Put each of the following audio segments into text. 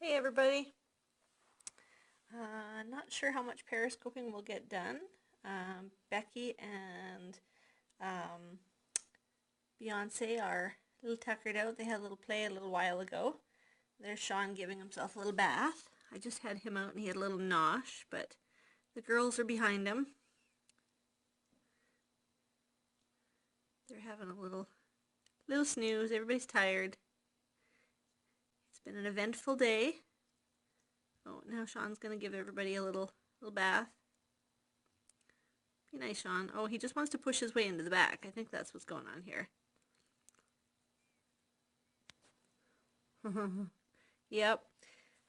Hey everybody. Not sure how much periscoping we'll get done. Becky and um, Beyonce are a little tuckered out. They had a little play a little while ago. There's Sean giving himself a little bath. I just had him out and he had a little nosh, but the girls are behind him. They're having a little snooze. Everybody's tired. It's been an eventful day. Oh, now Sean's gonna give everybody a little bath. Be nice, Sean. Oh, he just wants to push his way into the back. I think that's what's going on here. Yep.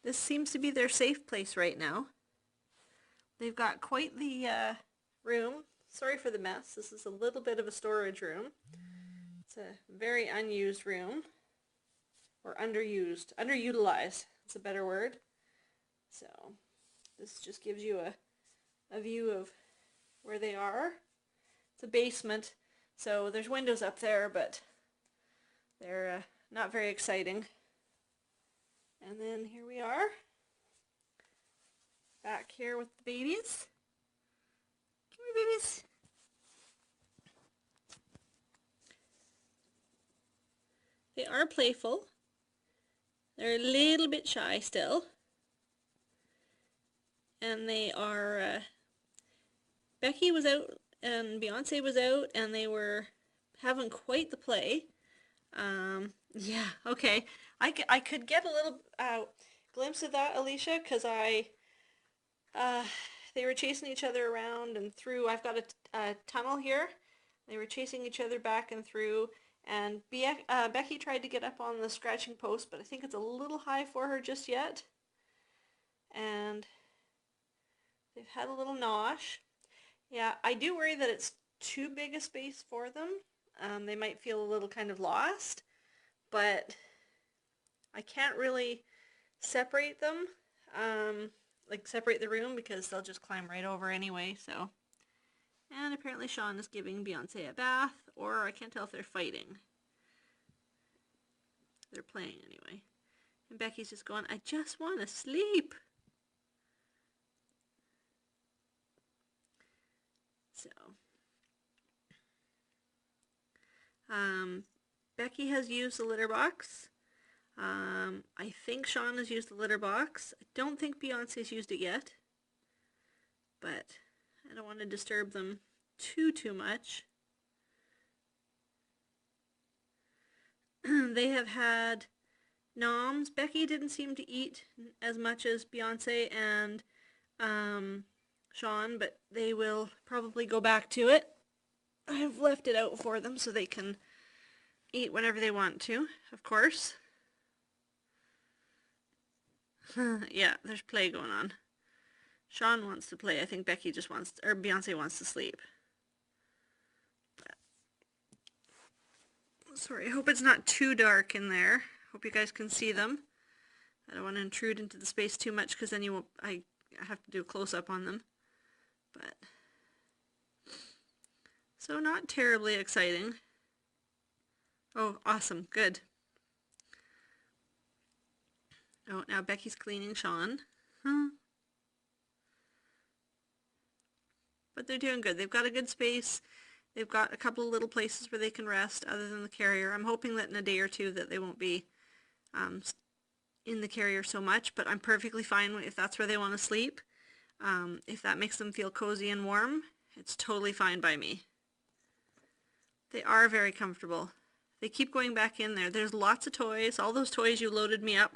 This seems to be their safe place right now. They've got quite the room. Sorry for the mess. This is a little bit of a storage room. It's a very unused room. Or underutilized. It's a better word. So this just gives you a view of where they are. It's a basement, so there's windows up there, but they're not very exciting. And then here we are, back here with the babies. Come here, babies. They are playful. They're a little bit shy still. And they are, Becky was out and Beyonce was out and they were having quite the play. Yeah, okay. I could get a little glimpse of that, Alicia, because they were chasing each other around and through. I've got a tunnel here. They were chasing each other back and through, and Becky tried to get up on the scratching post, but I think it's a little high for her just yet. And they've had a little nosh. Yeah, I do worry that it's too big a space for them. They might feel a little kind of lost, but I can't really separate them, like separate the room, because they'll just climb right over anyway, so. And apparently Sean is giving Beyonce a bath, or I can't tell if they're fighting. They're playing anyway. And Becky's just going, I just want to sleep. So. Becky has used the litter box. I think Sean has used the litter box. I don't think Beyonce's used it yet. But I don't want to disturb them too much. They have had noms. Becky didn't seem to eat as much as Beyonce and Sean, but they will probably go back to it. I've left it out for them so they can eat whenever they want to, of course. Yeah, there's play going on. Sean wants to play. I think Becky just wants, or Beyonce wants to sleep. But, sorry, I hope it's not too dark in there. Hope you guys can see them. I don't want to intrude into the space too much because then you won't, I have to do a close-up on them. But, so not terribly exciting. Oh, awesome, good. Oh, now Becky's cleaning Sean. But they're doing good. They've got a good space. They've got a couple of little places where they can rest other than the carrier. I'm hoping that in a day or two that they won't be in the carrier so much, but I'm perfectly fine if that's where they want to sleep. If that makes them feel cozy and warm, it's totally fine by me. They are very comfortable. They keep going back in there. There's lots of toys. All those toys you loaded me up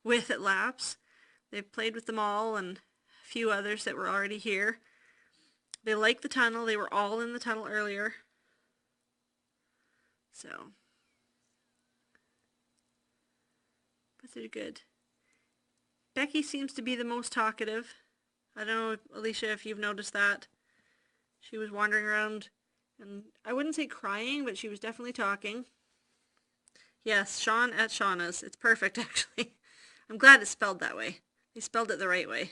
with at Laps. They've played with them all and a few others that were already here. They like the tunnel. They were all in the tunnel earlier. So. But they're good. Becky seems to be the most talkative. I don't know, Alicia, if you've noticed that. She was wandering around, and I wouldn't say crying, but she was definitely talking. Yes, Sean at Seanna's. It's perfect, actually. I'm glad it's spelled that way. They spelled it the right way.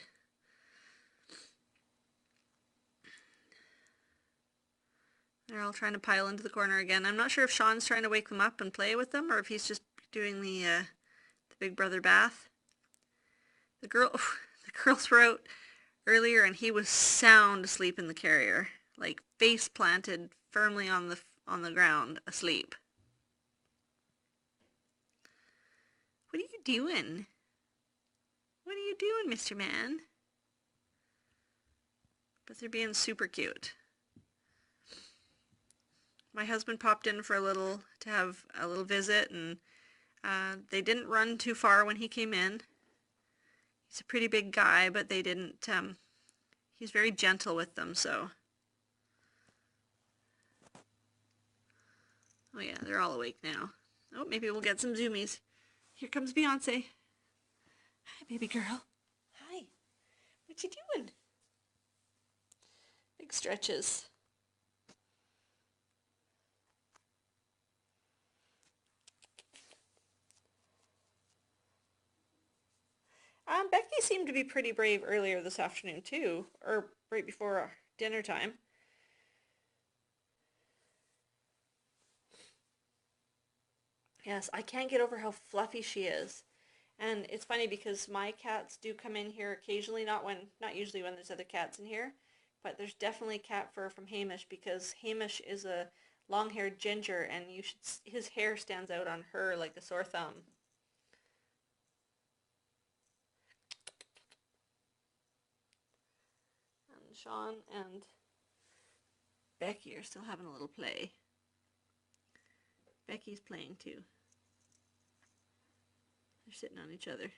They're all trying to pile into the corner again. I'm not sure if Sean's trying to wake them up and play with them, or if he's just doing the big brother bath. The girl, the girls were out earlier and he was sound asleep in the carrier, like face planted firmly on the ground, asleep. What are you doing? What are you doing, Mr. Man? But they're being super cute. My husband popped in for to have a little visit, and they didn't run too far when he came in. He's a pretty big guy, but they didn't, he's very gentle with them, so. Oh yeah, they're all awake now. Oh, maybe we'll get some zoomies. Here comes Beyonce. Hi, baby girl. Hi. What you doing? Big stretches. Becky seemed to be pretty brave earlier this afternoon too, or right before dinner time. Yes, I can't get over how fluffy she is. And it's funny because my cats do come in here occasionally, not usually when there's other cats in here, but there's definitely cat fur from Hamish because Hamish is a long-haired ginger and his hair stands out on her like a sore thumb. And Sean and Becky are still having a little play. Becky's playing too. They're sitting on each other.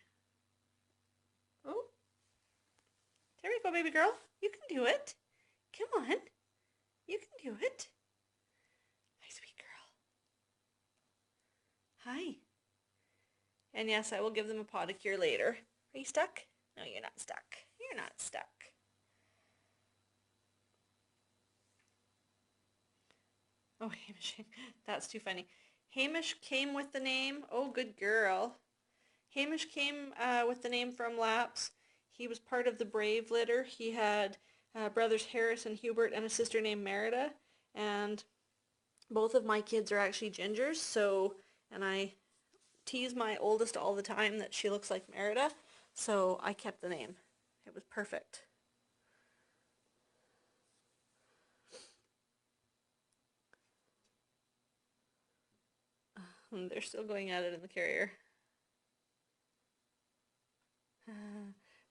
Oh, there we go, baby girl. You can do it. Come on. You can do it. Hi, sweet girl. Hi. And yes, I will give them a pedicure later. Are you stuck? No, you're not stuck. You're not stuck. Oh, Hamish. That's too funny. Hamish came with the name. Oh, good girl. Hamish came with the name from Laps. He was part of the Brave litter. He had brothers Harris and Hubert and a sister named Merida. And both of my kids are actually gingers. So, and I tease my oldest all the time that she looks like Merida. So I kept the name. It was perfect. And they're still going at it in the carrier.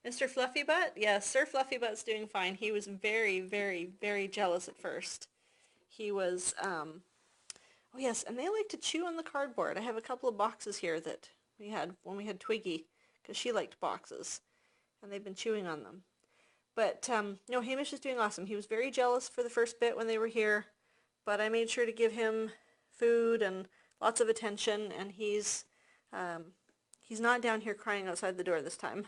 Mr. Fluffybutt? Yes, Sir Fluffybutt's doing fine. He was very, very, very jealous at first. He was, oh yes, and they like to chew on the cardboard. I have a couple of boxes here that we had when we had Twiggy, because she liked boxes, and they've been chewing on them. But, no, Hamish is doing awesome. He was very jealous for the first bit when they were here, but I made sure to give him food and lots of attention, and he's not down here crying outside the door this time.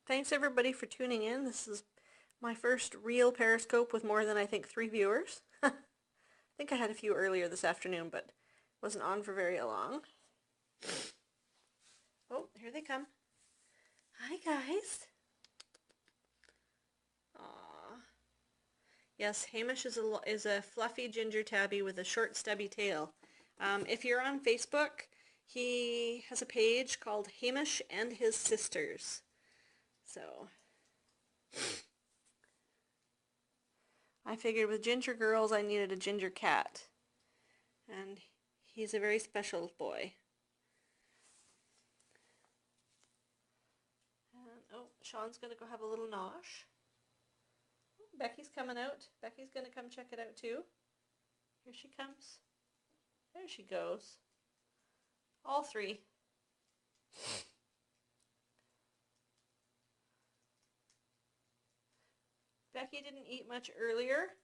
Thanks everybody for tuning in. This is my first real Periscope with more than I think 3 viewers. I think I had a few earlier this afternoon, but wasn't on for very long. Oh, here they come. Hi guys. Aww. Yes, Hamish is a fluffy ginger tabby with a short stubby tail. If you're on Facebook, he has a page called Hamish and His Sisters. So I figured with ginger girls I needed a ginger cat. And he's a very special boy. And, oh, Sean's going to go have a little nosh. Becky's coming out. Becky's going to come check it out too. Here she comes. There she goes. All 3. Becky didn't eat much earlier,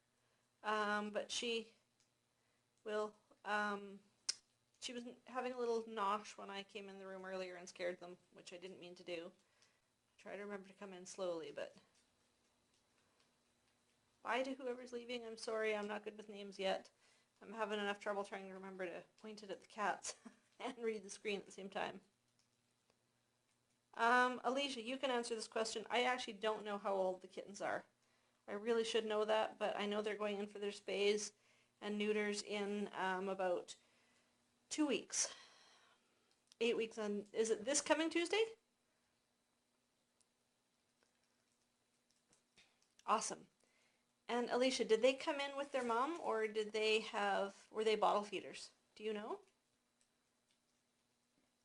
but she will, she was having a little nosh when I came in the room earlier and scared them, which I didn't mean to do. Try to remember to come in slowly, but bye to whoever's leaving. I'm sorry, I'm not good with names yet. I'm having enough trouble trying to remember to point it at the cats and read the screen at the same time. Alicia, you can answer this question. I actually don't know how old the kittens are. I really should know that, but I know they're going in for their spays and neuters in about 2 weeks. 8 weeks on, is it this coming Tuesday? Awesome. And Alicia, did they come in with their mom, or were they bottle feeders? Do you know?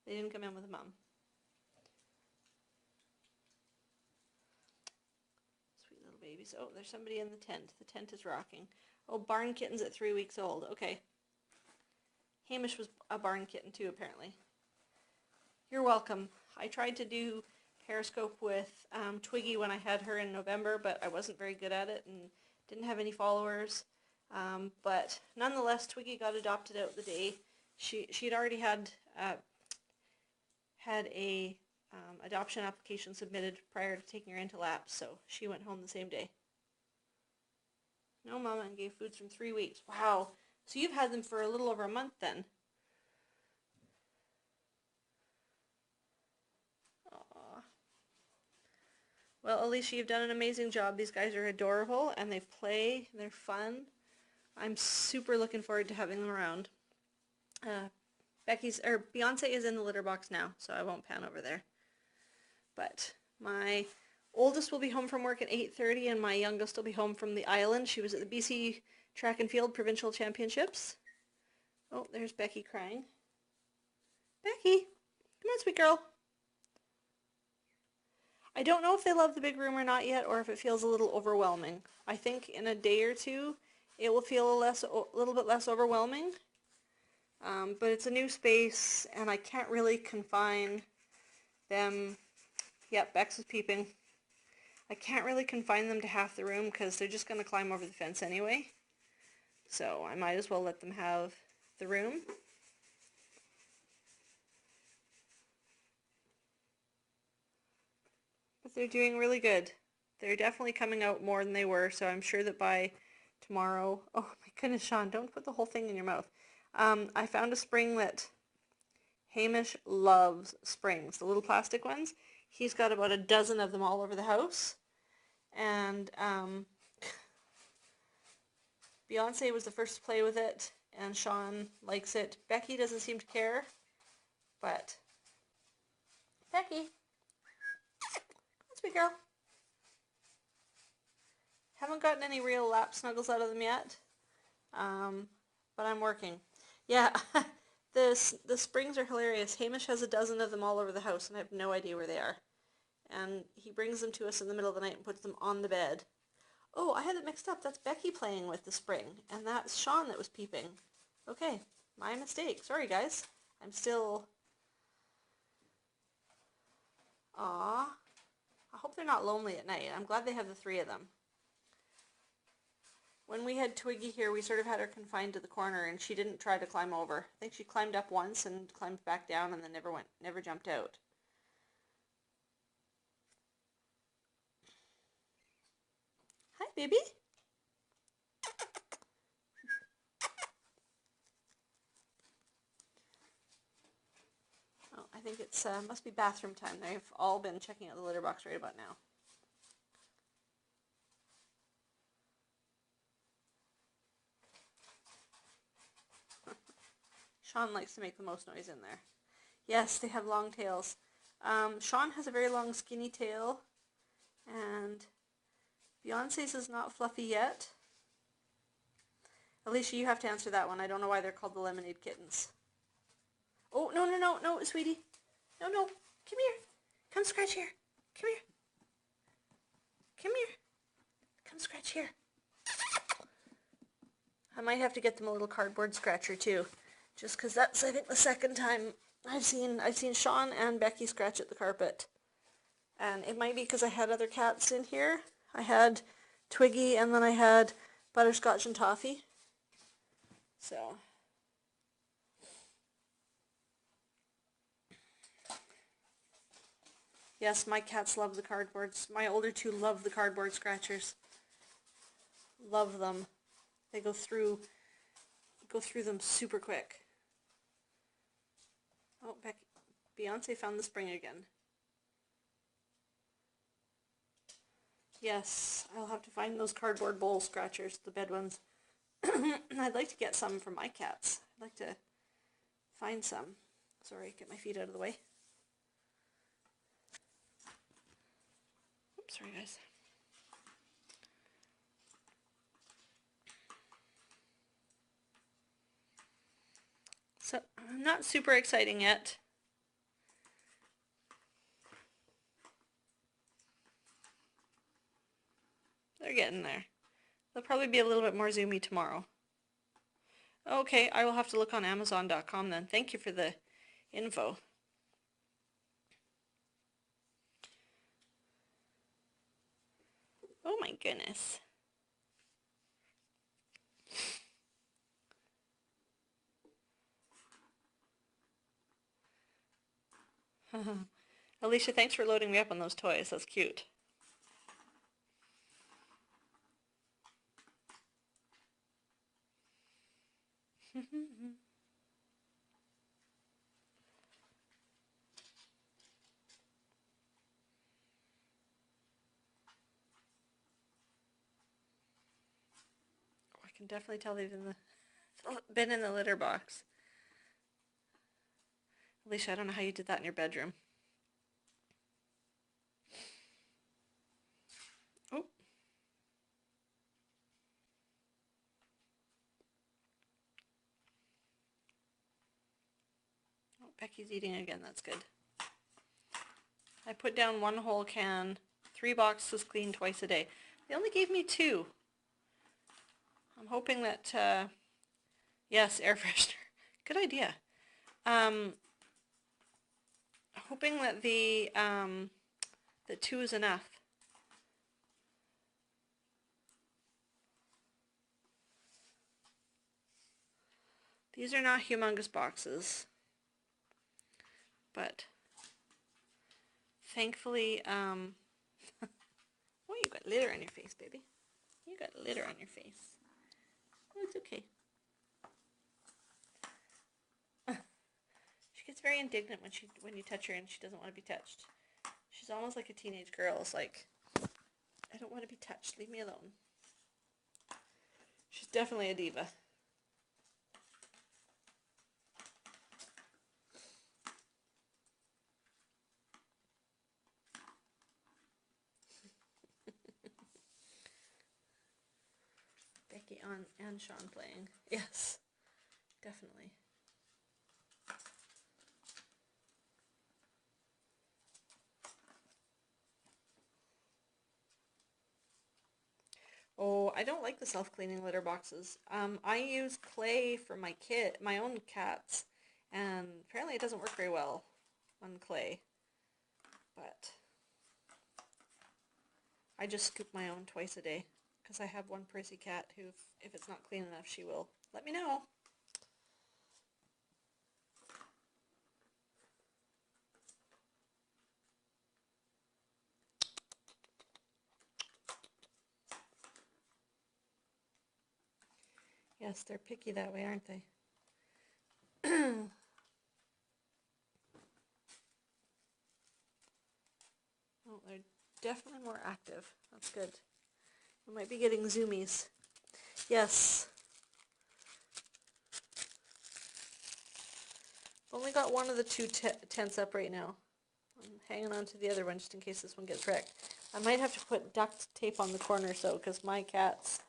They didn't come in with a mom. Sweet little babies. Oh, there's somebody in the tent. The tent is rocking. Oh, barn kittens at 3 weeks old. Okay. Hamish was a barn kitten too, apparently. You're welcome. I tried to do Periscope with Twiggy when I had her in November, but I wasn't very good at it and didn't have any followers. But nonetheless, Twiggy got adopted out the day. She'd already had a adoption application submitted prior to taking her into labs, so she went home the same day. No mama, and gave foods from 3 weeks. Wow. So you've had them for a little over a month then. Aww. Well, Alicia, you've done an amazing job. These guys are adorable, and they play, and they're fun. I'm super looking forward to having them around. Beyonce is in the litter box now, so I won't pan over there. But my oldest will be home from work at 8:30, and my youngest will be home from the island. She was at the BC Track and Field Provincial Championships. Oh, there's Becky crying. Becky, come on, sweet girl. I don't know if they love the big room or not yet, or if it feels a little overwhelming. I think in a day or two, it will feel a little bit less overwhelming. But it's a new space, and I can't really confine them. Yep, Bex is peeping. I can't really confine them to half the room because they're just going to climb over the fence anyway. So I might as well let them have the room. But they're doing really good. They're definitely coming out more than they were, so I'm sure that by tomorrow... Oh my goodness, Sean, don't put the whole thing in your mouth. I found a spring that Hamish loves springs, the little plastic ones. He's got about a dozen of them all over the house. And Beyonce was the first to play with it, and Sean likes it. Becky doesn't seem to care, but Becky, come on, sweet girl. Haven't gotten any real lap snuggles out of them yet, but I'm working. Yeah, the springs are hilarious. Hamish has a dozen of them all over the house, and I have no idea where they are. And he brings them to us in the middle of the night and puts them on the bed. Oh, I had it mixed up. That's Becky playing with the spring, and that's Sean that was peeping. Okay, my mistake. Sorry, guys. I'm still... Aww. I hope they're not lonely at night. I'm glad they have the 3 of them. When we had Twiggy here, we sort of had her confined to the corner, and she didn't try to climb over. I think she climbed up once and climbed back down and then never jumped out. Hi, baby. Oh, I think it's must be bathroom time. They've all been checking out the litter box right about now. Sean likes to make the most noise in there. Yes, they have long tails. Sean has a very long skinny tail, and Beyonce's is not fluffy yet. Alicia, you have to answer that one. I don't know why they're called the Lemonade Kittens. Oh, no, no, no, no, sweetie. No, no, come here. Come scratch here. Come here. Come here. Come scratch here. I might have to get them a little cardboard scratcher too. Just because that's, I think, the second time I've seen Sean and Becky scratch at the carpet. And it might be because I had other cats in here. I had Twiggy, and then I had Butterscotch and Toffee. So... Yes, my cats love the cardboards. My older 2 love the cardboard scratchers. Love them. They go through them super quick. Oh, Beyonce found the spring again. Yes, I'll have to find those cardboard bowl scratchers, the bed ones. I'd like to get some for my cats. I'd like to find some. Sorry, get my feet out of the way. Oops, sorry guys. So, not super exciting yet. They're getting there. They'll probably be a little bit more zoomy tomorrow. Okay, I will have to look on Amazon.com then. Thank you for the info. Oh my goodness. Alicia, thanks for loading me up on those toys. That's cute. I can definitely tell they've been in the litter box. Alicia, I don't know how you did that in your bedroom. Oh. Oh, Becky's eating again. That's good. I put down one whole can, 3 boxes cleaned twice a day. They only gave me 2. I'm hoping that, yes, air freshener. Good idea. Hoping that that 2 is enough. These are not humongous boxes, but thankfully, oh, you got litter on your face, baby. You got litter on your face. Oh, it's okay. She gets very indignant when you touch her and she doesn't want to be touched. She's almost like a teenage girl. It's like, I don't want to be touched. Leave me alone. She's definitely a diva. Becky and Sean playing. Yes, definitely. Oh, I don't like the self-cleaning litter boxes. I use clay for my own cats, and apparently it doesn't work very well on clay. But I just scoop my own twice a day because I have one prissy cat who, if it's not clean enough, she will let me know. Yes, they're picky that way, aren't they? Oh, they're definitely more active. That's good. We might be getting zoomies. Yes. I've only got one of the 2 tents up right now. I'm hanging on to the other one just in case this one gets wrecked. I might have to put duct tape on the corners though, because my cats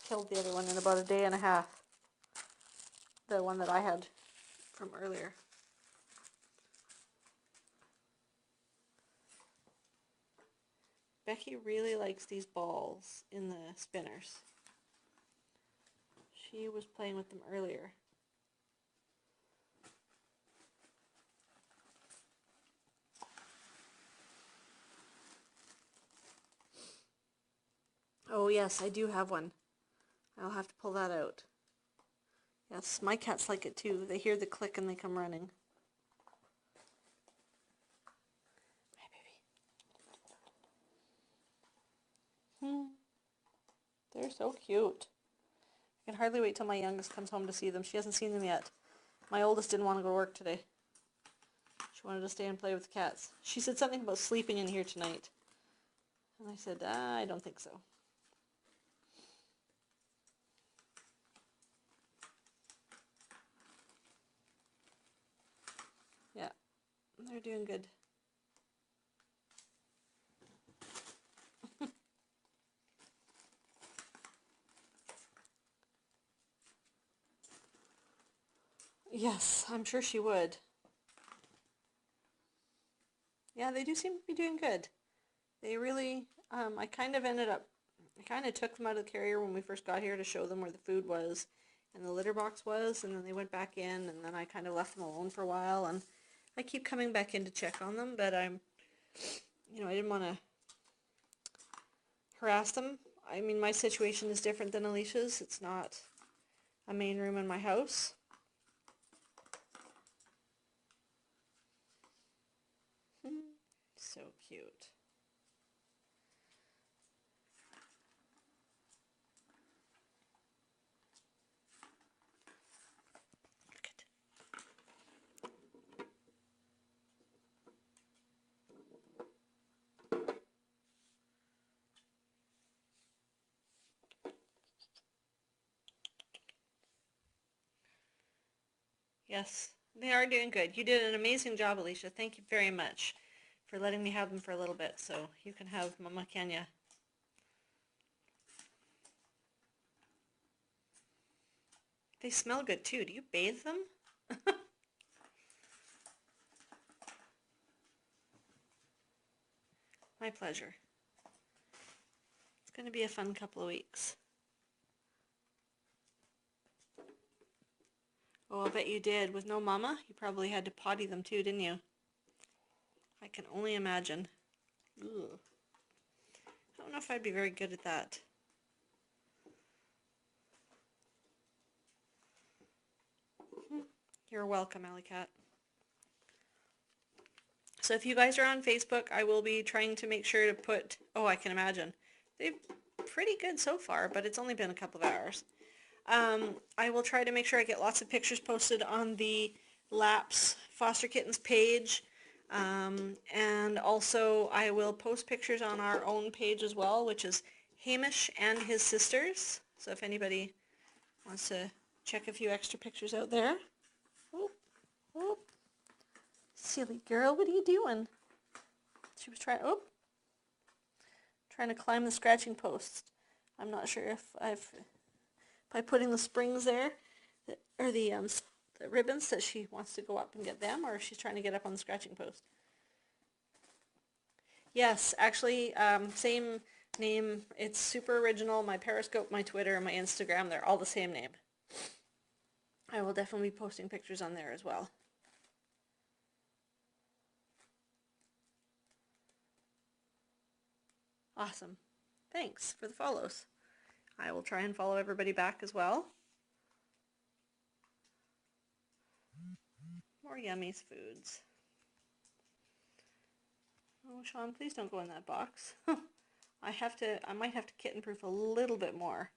killed the other one in about a day and a half. The one that I had from earlier. Becky really likes these balls in the spinners. She was playing with them earlier. Oh yes, I do have one. I'll have to pull that out. Yes, my cats like it too. They hear the click and they come running. Hi, baby. They're so cute. I can hardly wait till my youngest comes home to see them. She hasn't seen them yet. My oldest didn't want to go to work today. She wanted to stay and play with the cats. She said something about sleeping in here tonight. And I said, I don't think so. Yeah, they're doing good. Yes, I'm sure she would. Yeah, they do seem to be doing good. They really, I kind of took them out of the carrier when we first got here to show them where the food was and the litter box was, and then they went back in, and then I kind of left them alone for a while, and I keep coming back in to check on them, but I didn't want to harass them. I mean, my situation is different than Alicia's. It's not a main room in my house. So cute. Yes, they are doing good. You did an amazing job, Alicia. Thank you very much for letting me have them for a little bit so you can have Mama Kenya. They smell good too. Do you bathe them? My pleasure. It's going to be a fun couple of weeks. Oh, I bet you did. With no mama, you probably had to potty them too, didn't you? I can only imagine. Ugh. I don't know if I'd be very good at that. You're welcome, Alley Cat. So if you guys are on Facebook, I will be trying to make sure to put... Oh, I can imagine. They're pretty good so far, but it's only been a couple of hours. I will try to make sure I get lots of pictures posted on the Laps Foster Kittens page. And also I will post pictures on our own page as well, which is Hamish and his sisters. So if anybody wants to check a few extra pictures out there. Oh, oh. Silly girl, what are you doing? She was trying to climb the scratching post. I'm not sure if by putting the springs there, or the ribbons, that she wants to go up and get them, or if she's trying to get up on the scratching post. Yes, actually, same name. It's super original. My Periscope, my Twitter, and my Instagram, they're all the same name. I will definitely be posting pictures on there as well. Awesome. Thanks for the follows. I will try and follow everybody back as well. More yummies foods. Oh, Sean, please don't go in that box. I might have to kitten-proof a little bit more.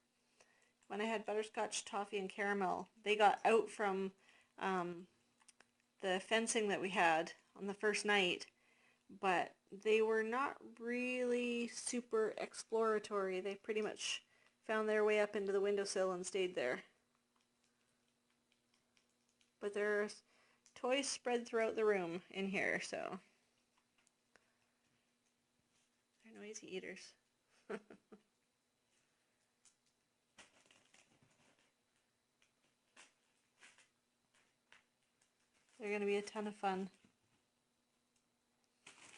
When I had butterscotch, toffee, and caramel, they got out from the fencing that we had on the first night, but they were not really super exploratory. They pretty much found their way up into the windowsill and stayed there. But there's toys spread throughout the room in here, so they're noisy eaters. They're going to be a ton of fun.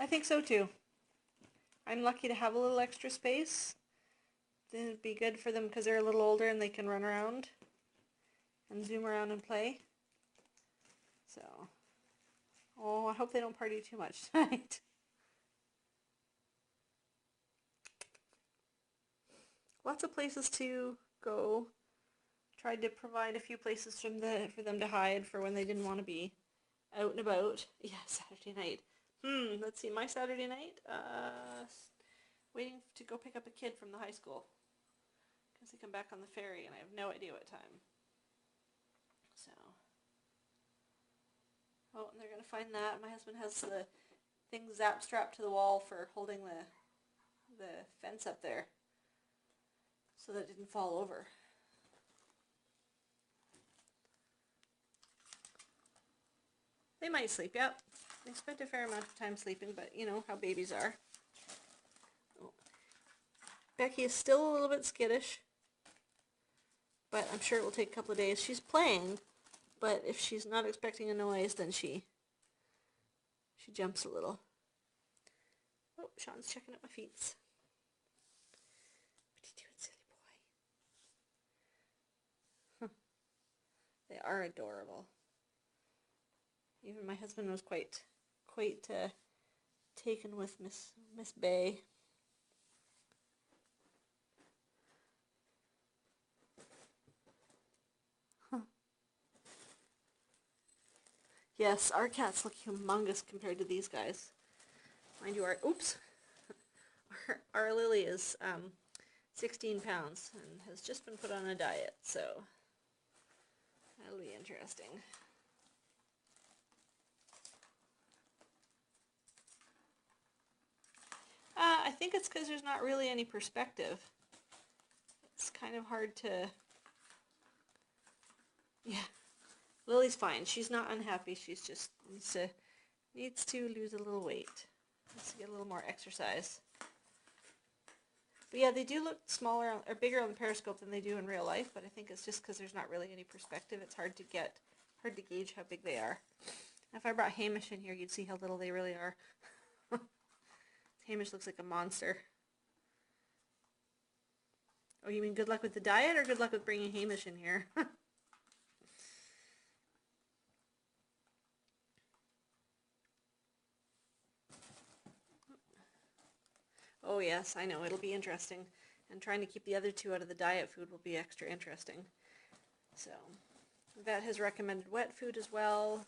I think so too. I'm lucky to have a little extra space. It'd be good for them because they're a little older and they can run around and zoom around and play. So, oh, I hope they don't party too much tonight. Lots of places to go. Tried to provide a few places for them to hide for when they didn't want to be out and about. Yeah, Saturday night. Let's see, my Saturday night, waiting to go pick up a kid from the high school. Because they come back on the ferry and I have no idea what time. So, Oh, and they're going to find that. My husband has the thing zap strapped to the wall for holding the fence up there so that it didn't fall over. They might sleep, yep. They spent a fair amount of time sleeping, but you know how babies are. Oh. Becky is still a little bit skittish, but I'm sure it will take a couple of days. She's playing, but if she's not expecting a noise, then she jumps a little. Oh, Sean's checking out my feet. What are you doing, silly boy? They are adorable. Even my husband was quite taken with Miss Bay. Yes, our cats look humongous compared to these guys. Mind you, our Lily is 16 pounds and has just been put on a diet, so that'll be interesting. I think it's because there's not really any perspective. It's kind of hard to... Yeah. Lily's fine. She's not unhappy. She's just needs to lose a little weight. Needs to get a little more exercise. But yeah, they do look smaller or bigger on the Periscope than they do in real life, but I think it's just because there's not really any perspective. It's hard to gauge how big they are. If I brought Hamish in here, you'd see how little they really are. Hamish looks like a monster. Oh, you mean good luck with the diet or good luck with bringing Hamish in here? Oh yes, I know, it'll be interesting. And trying to keep the other two out of the diet food will be extra interesting. So, the vet has recommended wet food as well.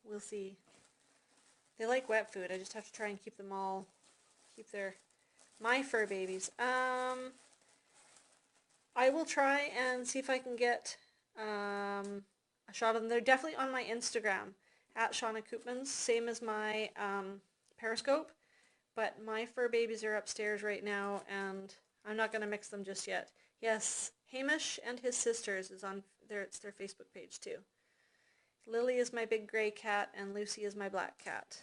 We'll see. They like wet food, I just have to try and keep my fur babies. I will try and see if I can get a shot of them. They're definitely on my Instagram, at Seanna Koopmans, same as my Periscope. But my fur babies are upstairs right now, and I'm not going to mix them just yet. Yes, Hamish and his sisters is on there. It's their Facebook page too. Lily is my big gray cat, and Lucy is my black cat.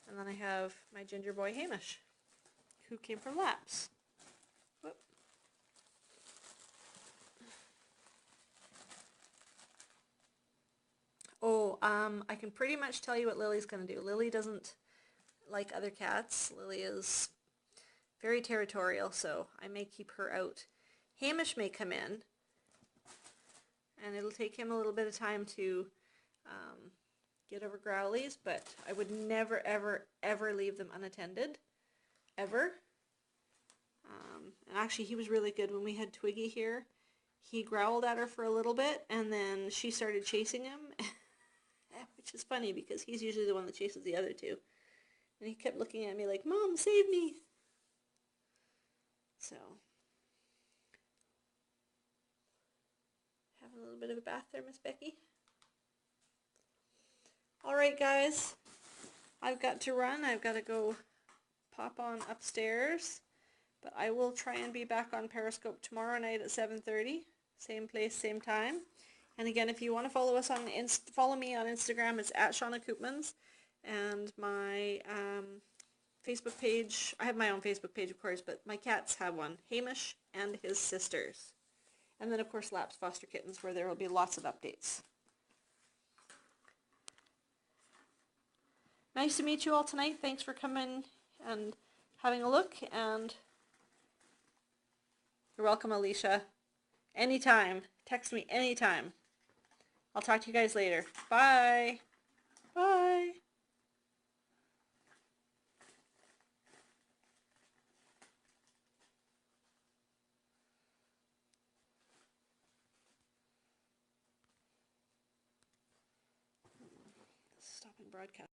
And then I have my ginger boy Hamish, who came from Laps. Whoop. Oh, I can pretty much tell you what Lily's going to do. Lily doesn't like other cats. Lily is very territorial, so I may keep her out. Hamish may come in, and it'll take him a little bit of time to get over growlies, but I would never, ever, ever leave them unattended. Ever. And actually, he was really good when we had Twiggy here. He growled at her for a little bit, and then she started chasing him, which is funny because he's usually the one that chases the other two. And he kept looking at me like, "Mom, save me!" So, having a little bit of a bath there, Miss Becky. Alright guys, I've got to run. I've got to go pop on upstairs. But I will try and be back on Periscope tomorrow night at 7:30. Same place, same time. And again, if you want to follow us follow me on Instagram, it's at Seanna Koopmans. And my Facebook page, I have my own Facebook page of course, but my cats have one, Hamish and his sisters. And then of course Laps Foster Kittens, where there will be lots of updates. Nice to meet you all tonight. Thanks for coming and having a look, and you're welcome, Alicia. Anytime. Text me anytime. I'll talk to you guys later. Bye. Bye. Stopping broadcast.